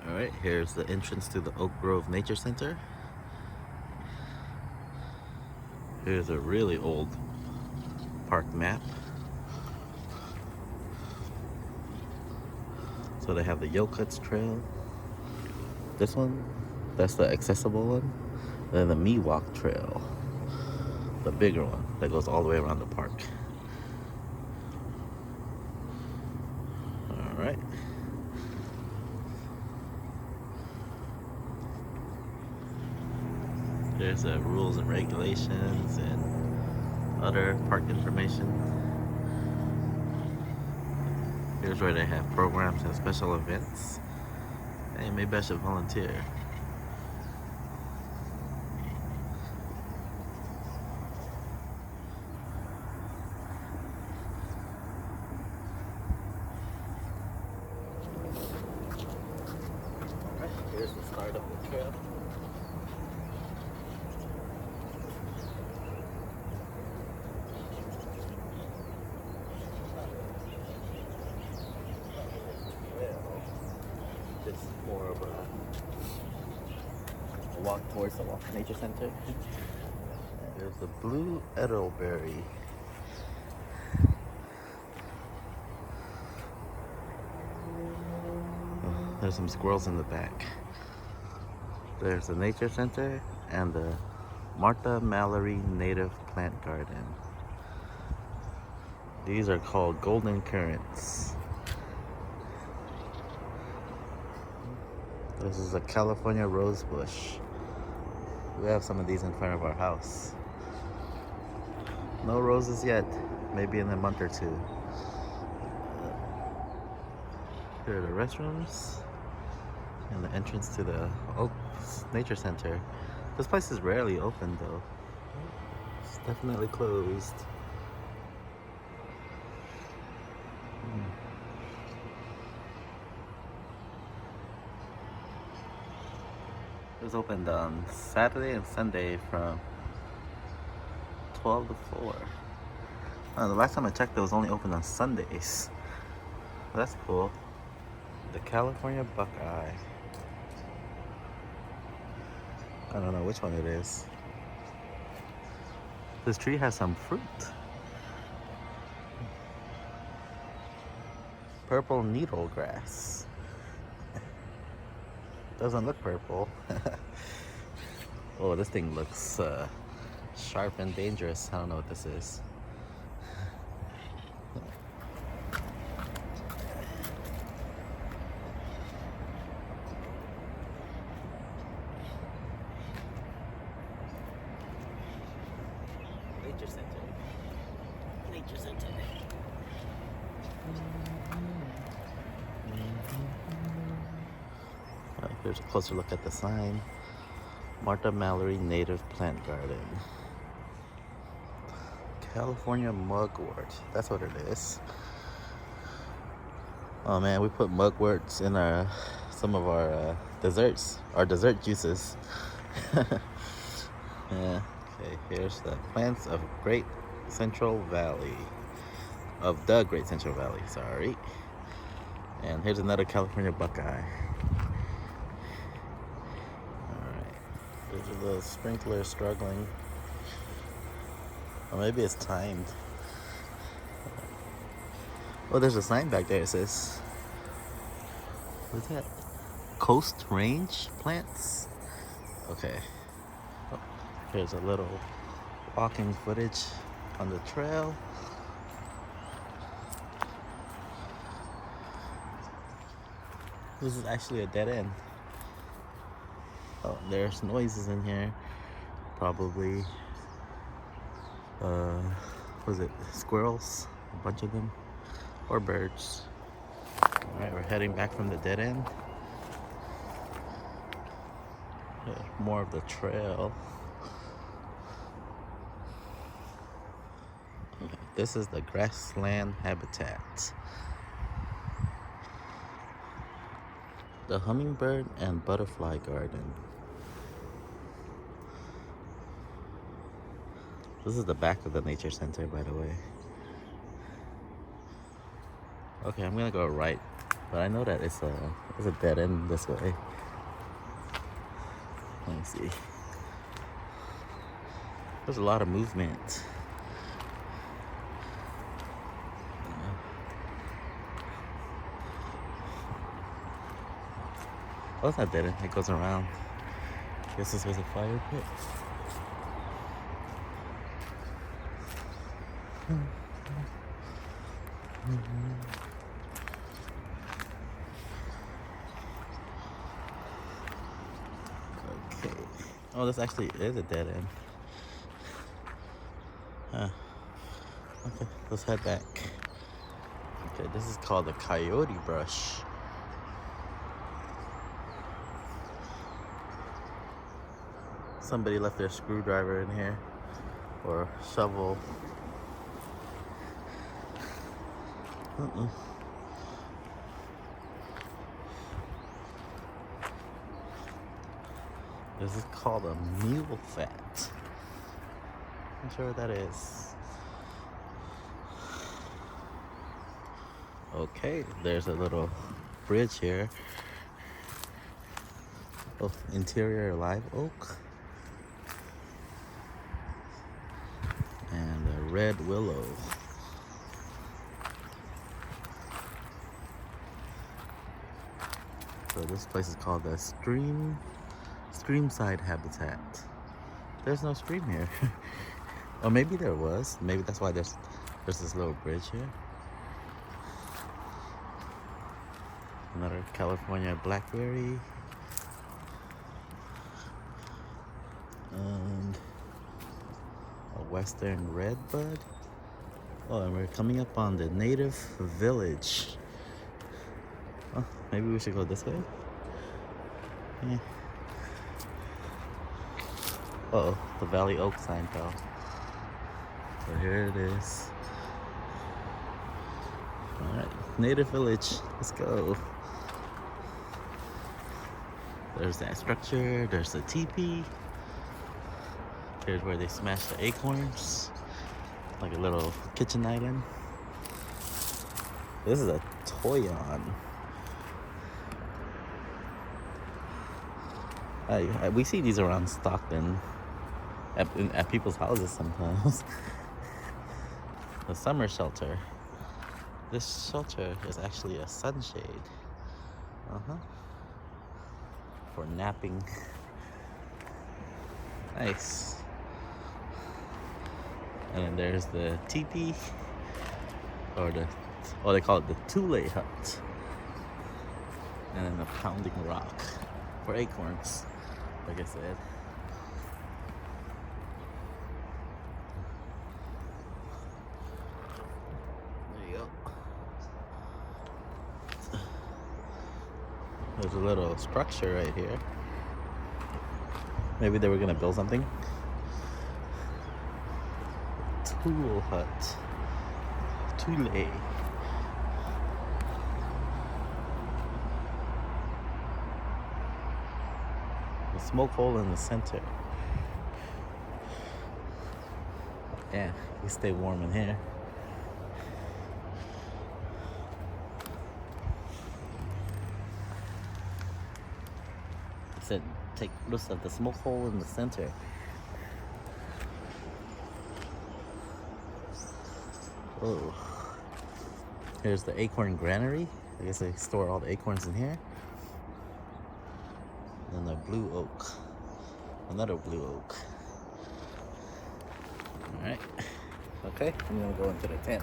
Alright, here's the entrance to the Oak Grove Nature Center. Here's a really old park map. So they have the Yokuts Trail. This one, that's the accessible one. Then the Miwok Trail, the bigger one that goes all the way around the park. Alright. There's the rules and regulations and other park information. Here's where they have programs and special events. Hey, maybe I should volunteer. Alright, here's the start of the trail. It's more of a walk towards the Walker Nature Center. There's the blue edelberry. There's some squirrels in the back. There's the Nature Center and the Martha Mallory Native Plant Garden. These are called golden currants. This is a California rose bush. We have some of these in front of our house. No roses yet, maybe in a month or two. Here are the restrooms and the entrance to the Oaks Nature Center. This place is rarely open though. It's definitely closed. It was opened on Saturday and Sunday from 12 to 4. The last time I checked, it was only open on Sundays. That's cool. The California Buckeye. I don't know which one it is. This tree has some fruit. Purple needle grass. Doesn't look purple. Oh, this thing looks sharp and dangerous. I don't know what this is. Nature Center. Nature Center. Here's a closer look at the sign. Martha Mallory Native Plant Garden. California mugwort. That's what it is. Oh man, we put mugworts in some of our desserts, our dessert juices. Yeah. Okay, here's the plants of Great Central Valley. Of the Great Central Valley, sorry. And here's another California Buckeye. There's a little sprinkler struggling. Or maybe it's timed. Oh, there's a sign back there. It says, what's that? Coast Range Plants? Okay. Oh, here's a little walking footage on the trail. This is actually a dead end. Oh, there's noises in here. Probably, was it squirrels? A bunch of them. Or birds. Alright, we're heading back from the dead end. More of the trail. This is the grassland habitat. The hummingbird and butterfly garden. This is the back of the nature center, by the way. Okay, I'm gonna go right But I know that it's a dead end this way. Let me see. There's a lot of movement. Oh, it's not dead end. It goes around. Guess this was a fire pit. Okay. Oh, this actually is a dead end. Huh. Okay, let's head back. Okay, this is called the coyote brush. Somebody left their screwdriver in here, or shovel. This is called a mule fat. I'm sure what that is. Okay, there's a little bridge here. Oh, interior live oak. And a red willow. So this place is called the Streamside Habitat. There's no stream here. Or maybe there was. Maybe that's why there's this little bridge here. Another California blackberry. And a western redbud. Oh, and we're coming up on the native village. Oh, maybe we should go this way? Yeah. Uh-oh, the Valley Oak sign fell. So here it is. Alright, native village, let's go. There's that structure, there's the teepee. Here's where they smash the acorns. Like a little kitchen island. This is a Toyon. We see these around Stockton at people's houses sometimes. The summer shelter. This shelter is actually a sunshade. For napping. Nice. And then there's the teepee, or they call it the Tule hut. And then the pounding rock for acorns, like I said. There you go. There's a little structure right here. Maybe they were gonna build something. Tool hut. Tule. The smoke hole in the center. Yeah, you stay warm in here. I said, take notice of the smoke hole in the center. Oh, here's the acorn granary. I guess they store all the acorns in here. And the blue oak, another blue oak. All right, okay, I'm gonna go into the tent.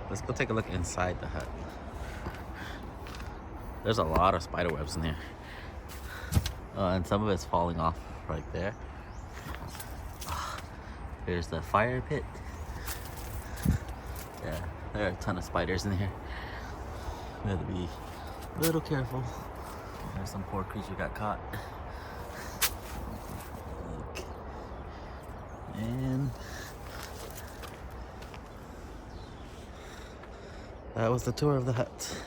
Let's go take a look inside the hut. There's a lot of spider webs in here. And some of it's falling off right there. Here's the fire pit. Yeah, There are a ton of spiders in here. We have to be a little careful. There's some poor creature got caught. Look. And that was the tour of the hut.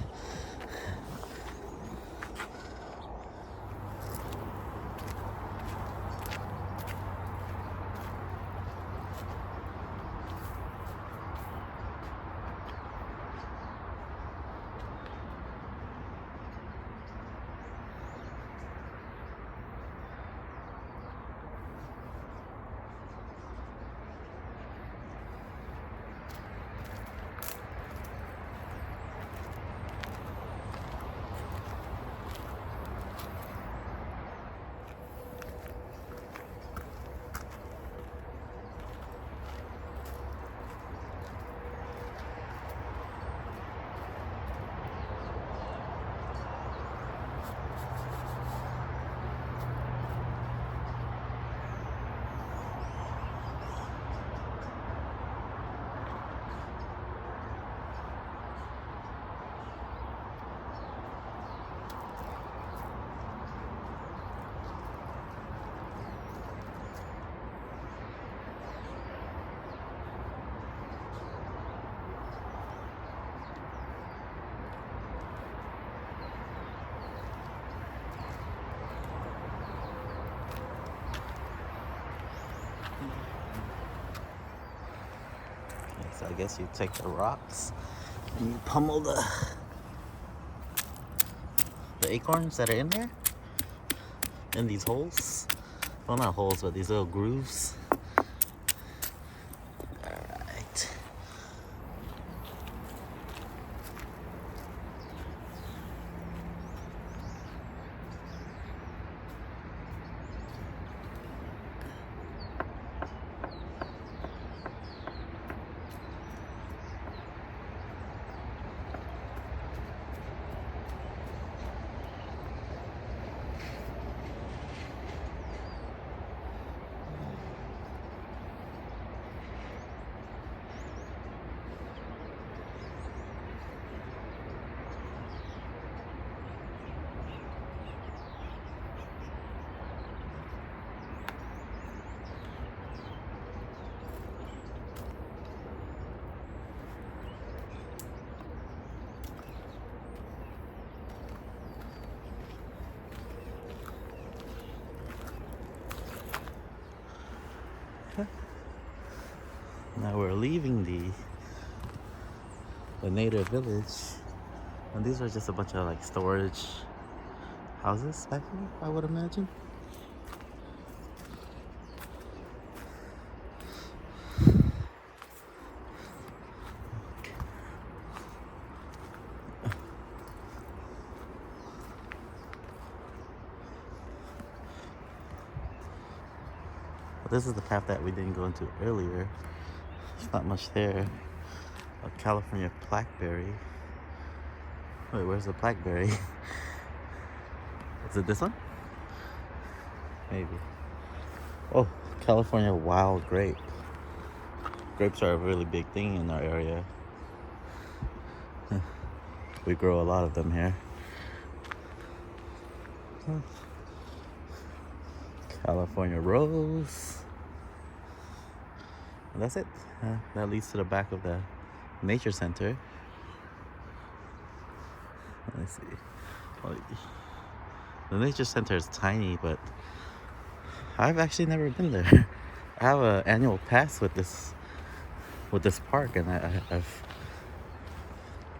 So I guess you take the rocks and you pummel the acorns that are in there, in these holes. Well, not holes, but these little grooves. Alright. Now we're leaving the native village, and these are just a bunch of like storage houses back here, I would imagine. This is the path that we didn't go into earlier. There's not much there. A California blackberry. Wait, where's the blackberry? Is it this one? Maybe. Oh, California wild grape. Grapes are a really big thing in our area. We grow a lot of them here. California rose. And that's it. That leads to the back of the nature center. Let's see. Oh, the nature center is tiny, but I've actually never been there. I have an annual pass with this park, and I've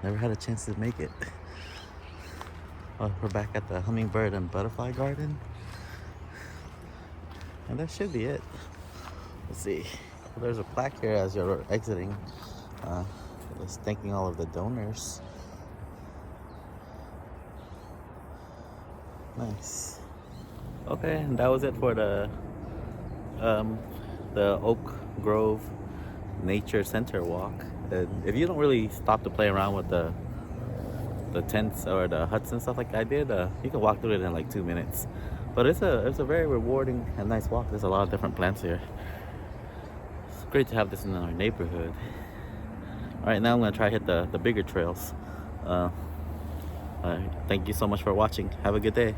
never had a chance to make it. Oh, we're back at the Hummingbird and Butterfly Garden, and that should be it. Let's see. There's a plaque here as you're exiting. Just thanking all of the donors. Nice. Okay, and that was it for the Oak Grove Nature Center walk. And if you don't really stop to play around with the tents or the huts and stuff like I did, you can walk through it in like 2 minutes. But it's a very rewarding and nice walk. There's a lot of different plants here. It's great to have this in our neighborhood. All right, now I'm gonna try to hit the bigger trails. Thank you so much for watching. Have a good day.